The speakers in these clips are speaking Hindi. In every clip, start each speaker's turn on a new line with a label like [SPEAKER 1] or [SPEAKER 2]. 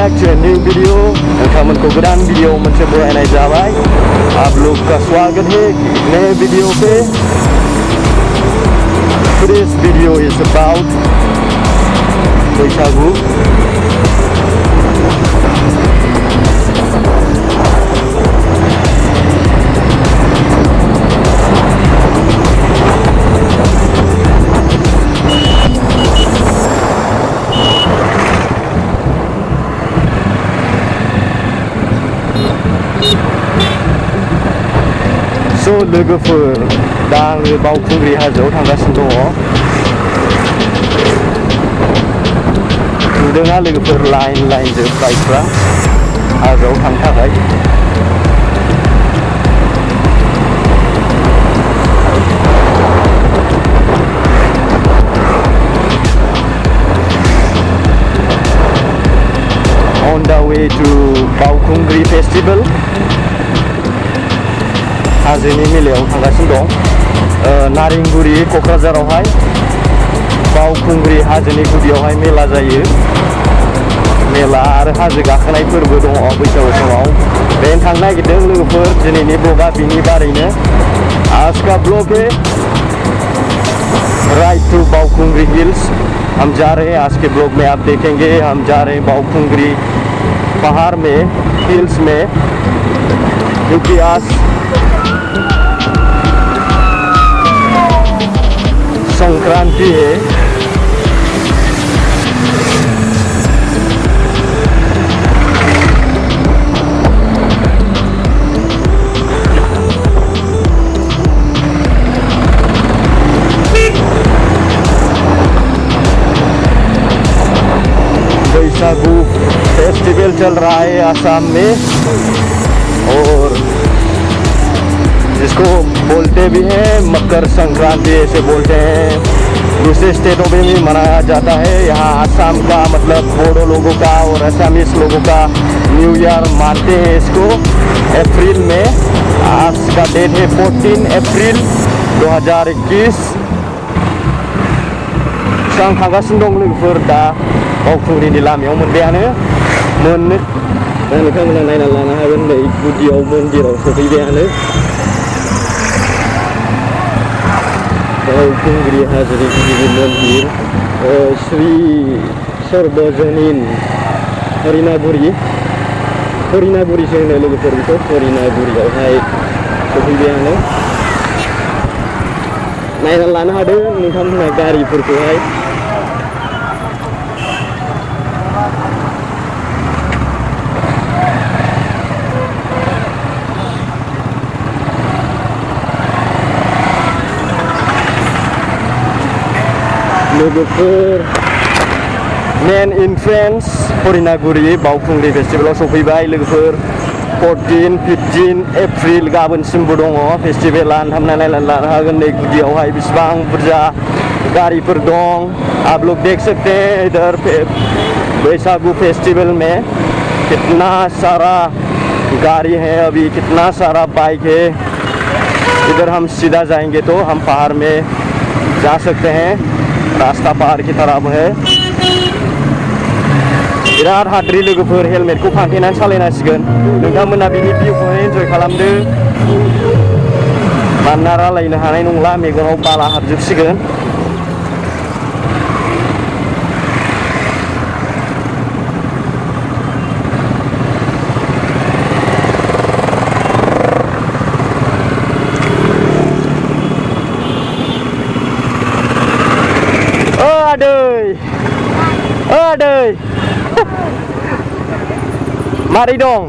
[SPEAKER 1] back to a new video. नोंथांमोनखौ गोदान वीडियो मोनसे बरायनाय जाबाय. आप लोग का स्वागत है नए वीडियो पे. Today's video is about Bwisagu. So लोगोफोर दा आङो बावखुंग्रि हाजोआव थांगासिनो दङ. नुदोंना लोगोफोर लाइन जोब बाइकफ्रा हाजोआव थांनो थाखाय. On the way to Baokhungri festival. हाजोनि मेलायाव थांगासिनो दं. नारेंगुरि क'क्राझारावहाय बावखुंग्रि हाजोनि गुदियावहाय मेला जायो. मेला आरो हाजो गाखोनाय फोरबो दङ बैसागु समाव. बेनो थांनो नागिरदों लोगोफोर. दिनैनि ब्लगा बिनि बारैनो. आज का ब्लॉग है राइड टू बावखुंग्री हिल्स. हम जा रहे हैं. आज के ब्लॉग में आप देखेंगे हम जा रहे हैं बावखुंग्री पहाड़ में, हिल्स में, क्योंकि आज संक्रांति है. बैसागु फेस्टिवल चल रहा है आसाम में, और जिसको बोलते भी हैं मकर संक्रांति ऐसे बोलते हैं. दूसरे स्टेटों में भी मनाया जाता है. यहाँ आसाम का मतलब बोडो लोगों का और असमीज लोगों का न्यू ईयर मानते हैं इसको. अप्रैल में आज का डेट है 14 अप्रैल 2021. आं थांगासिनो दं लोगोफोर. दा बावखुंग्रिनि लामायाव मोनबायानो. नोंथांमोना नायना लानो हागोन. नै गुदियाव मन्दिराव सफैबायानो. बावखुंग्रि हाजोनि गुदि मन्दिर श्री सर्वजनीन हरिनागुरिसो होनो लोगोफोर बेखौ. हरिनागुरियावहाय सफैबायानो. नायना लानो हादों नोंथांमोनहा गारिफोरखौहाय. लोगोफोर मेन इन्ट्रेन्स हरिनागुरि बावखुंग्रि फेस्टिभेलाव सफैबाय लोगोफोर. 14, 15 एप्रिल गाबोनसिमबो दङ फेस्टिभेला. नोंथांमोना नायनानै लानो हागोन. नै गुदियावहाय बिसिबां बुरजा गारिफोर दं. आप लोग देख सकते हैं इधर बैसागु फेस्टिवल में कितना सारा गाड़ी है. अभी कितना सारा बाइक है. इधर हम सीधा जाएंगे तो हम पहाड़ में जा सकते हैं. रास्ता पहाड़ की तरफ है. बिराद हाद्रि लोगोफोर. हेलमेटखौ फांथेनानै सालायनांसिगोन. नोंथांमोना बिनि भिउखौहाय एन्जय खालामदो. मानोना रायलायनो हानाय नंला, मेगनाव बाला हाबजोबसिगोन. आदै मारै दं?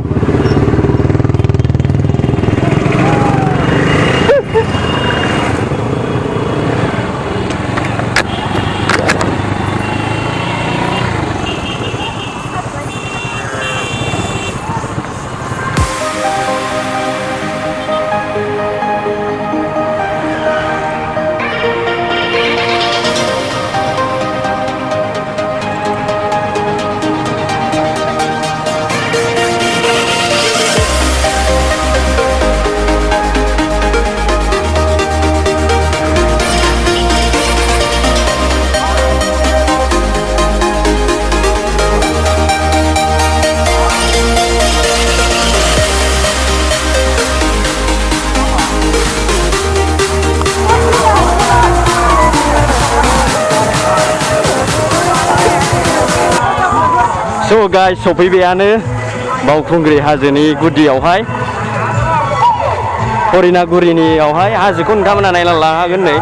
[SPEAKER 1] स' गाइस सफैबायानो बावखुंग्रि हाजोनि गुदियावहाय हरिनागुरिनियावहाय हाजोखौ नोंथांमोना नायना लानो हागोन नै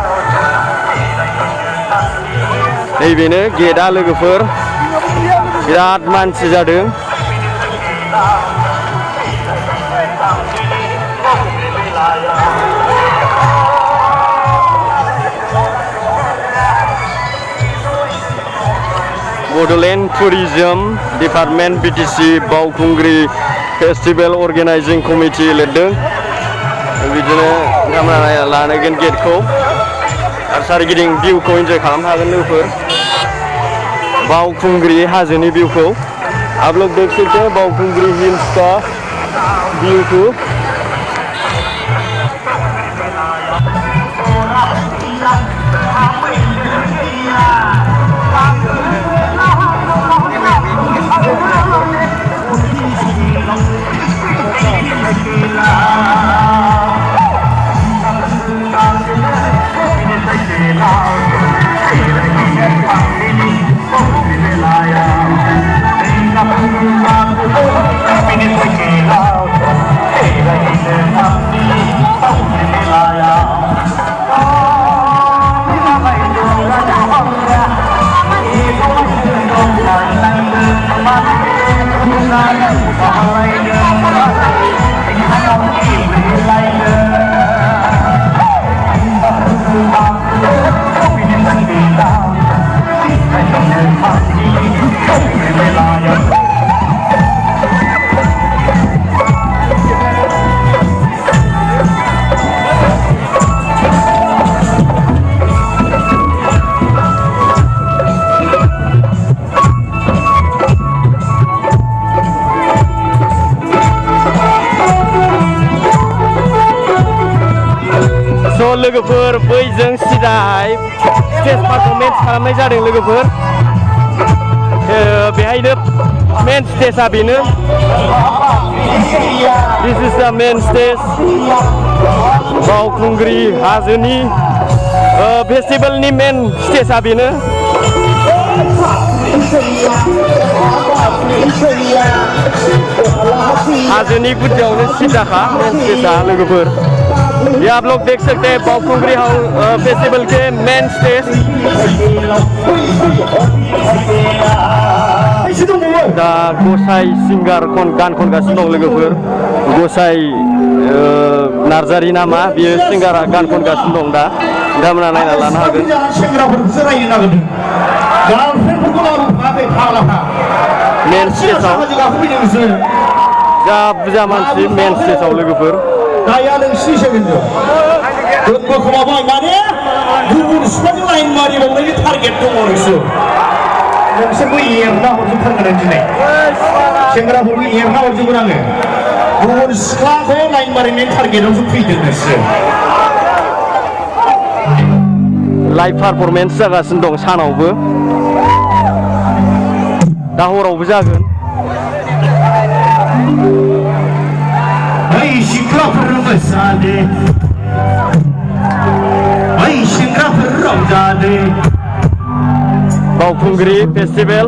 [SPEAKER 1] नैबेनो गेटआ लोगोफोर बिराद मानसि जादों बड'लेण्ड टुरिजम डिपार्टमेन्ट बिटिसि बावखुंग्रि फेस्टिभेल अर्गेनाइजिं कमिटि लिरदों बिदिनो नोंथांमोना नायना लानो हागोन गेटखौ आरो सोरगिदिं भिउखौ एन्जय खालामनो हागोन लोगोफोर बावखुंग्रि हाजोनि भिउखौ आप लोग देख सकते हैं बावखुंग्रि हिल्स का व्यू को लोगोफोर बैजों सिदाहाय स्टेज पारफरमेन्स खालामनाय जादों लोगोफोर बेहायनो मेन स्टेजआ बेनो this is the main stage बावखुंग्रि हाजोनि फेस्टिभेलनि मेन स्टेजआ बेनो हाजोनि गुदियावनो सिदाखा मेन स्टेजआ लोगोफोर ये आप लोग देख सकते हैं बावखुंग्री फेस्टिवल के मेन स्टेज दा गसाई सिंगार गान खनगासिनो दं लोगोफोर गसाई नार्जारि नामा बियो सिंगारा गान खनगासिनो दं दा नोंथांमोना नायना लानो हागोन मेन स्टेजाव जा बुरजा मानसि मेन स्टेजाव लोगोफोर
[SPEAKER 2] Daya nोंसिनि सोमोन्दो दोनबो खोमाबाय माने गुबुन सिख्लाजों लाइन मारिबावनायनि टारगेट दङ नोंसोरखौ एरना हरजोबथारगोन दिनै सेंग्राफोरखौ एरना हरजोबगोन आङो गुबुन सिख्लाखौ लाइन मारिनायनि टारगेटआवसो फैदों नोंसोर
[SPEAKER 1] लाइभ पारफरमेन्स जागासिनो दं सानावबो दा हरावबो जागोन
[SPEAKER 2] सिख्लाफोर मोसादे सेंग्राफोर रंजादे
[SPEAKER 1] बावखुंग्रि फेस्टिभेल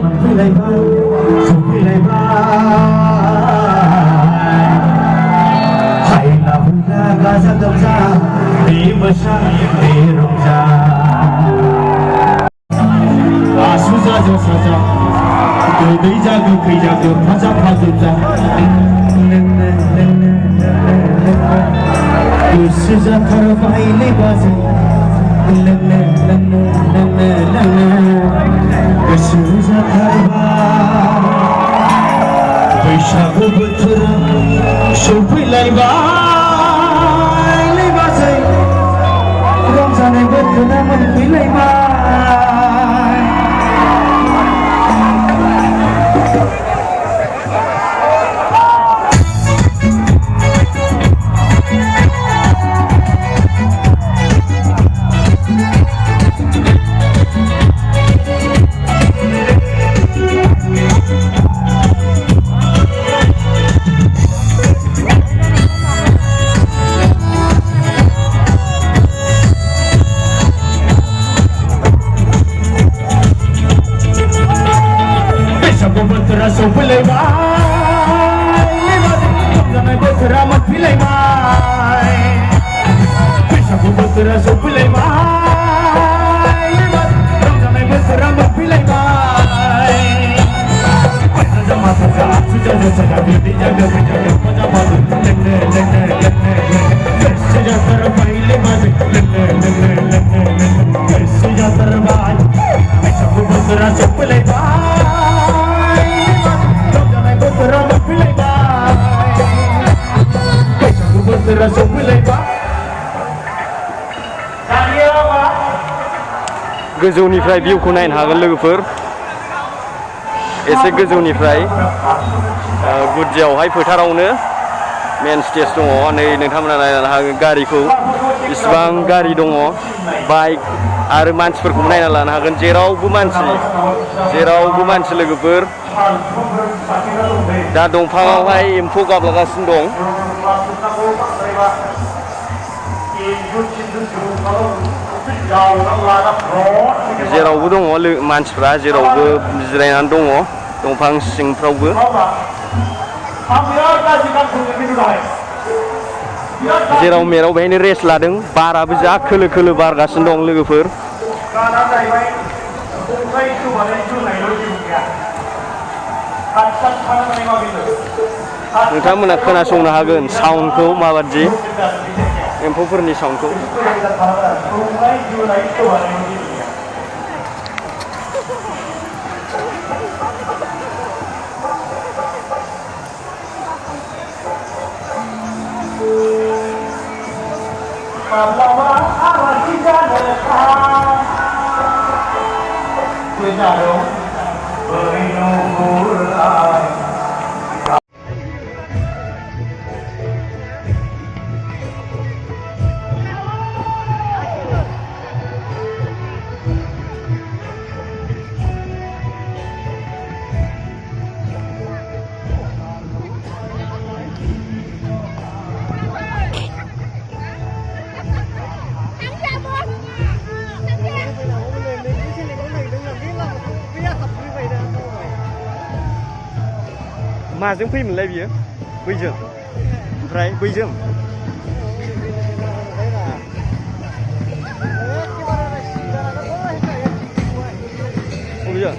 [SPEAKER 2] गाजा गोमजा बे मोसायो बे रंजा आसु जाजा साजा गोदै जा गोखै जा गोफा फाजोब जा गोसो जाथारबाय बाजै गोसो जाथारबाय बैसागु बोथोरा सफैलायबाय बाजै रंजानाय बोथोरा मोनफैलायबाय सफैलायबाय रंजानाय बोथोरा मोनफैलायबाय बैसागु बोथोरा सफैलायबाय रंजानाय बोथोरा मोनफैलायबाय जमा सजा सुजा सजा बिदि जागा बिदि मजा बाजू लंगने लंगने लंगने कैसे जातर पहले बाजे लंगने लंगने लंगने कैसे जातर बाज बैसागु बोथोरा सफैलायबाय रंजानाय बोथोरा मोनफैलायबाय बैसागु बोथोरा सफैलायबाय
[SPEAKER 1] गोजौनिफ्राय भिउखौ नायनो हागोन लोगोफोर एसे गोजौनिफ्राय गुदियावहाय फोथारावनो मेन स्टेज दङ नै नोंथांमोना नायनो हागोन गारिखौ इसिबां गारि दङ बाइक आरो मानसिफोरखौ नायना लानो हागोन जेरावबो मानसि लोगोफोर दा दंफाङावहाय एम्फौ गाबलागासिनो दं जेरावबो दङ मानसिफ्रा जेरावबो जिरायनानै दङ दंफां सिंफ्रावबो जेराव मेराव बेहायनो रेस्ट लादों बाराबो जा खोलो खोलो बारगासिनो दं लोगोफोर नोंथांमोना खोनासंनो हागोन साउन्डखौ माबादि एम्फौफोरनि साउन्डखौ माजों फैयोमोनलाय बियो बैजों ओमफ्राय बैजों बबेजों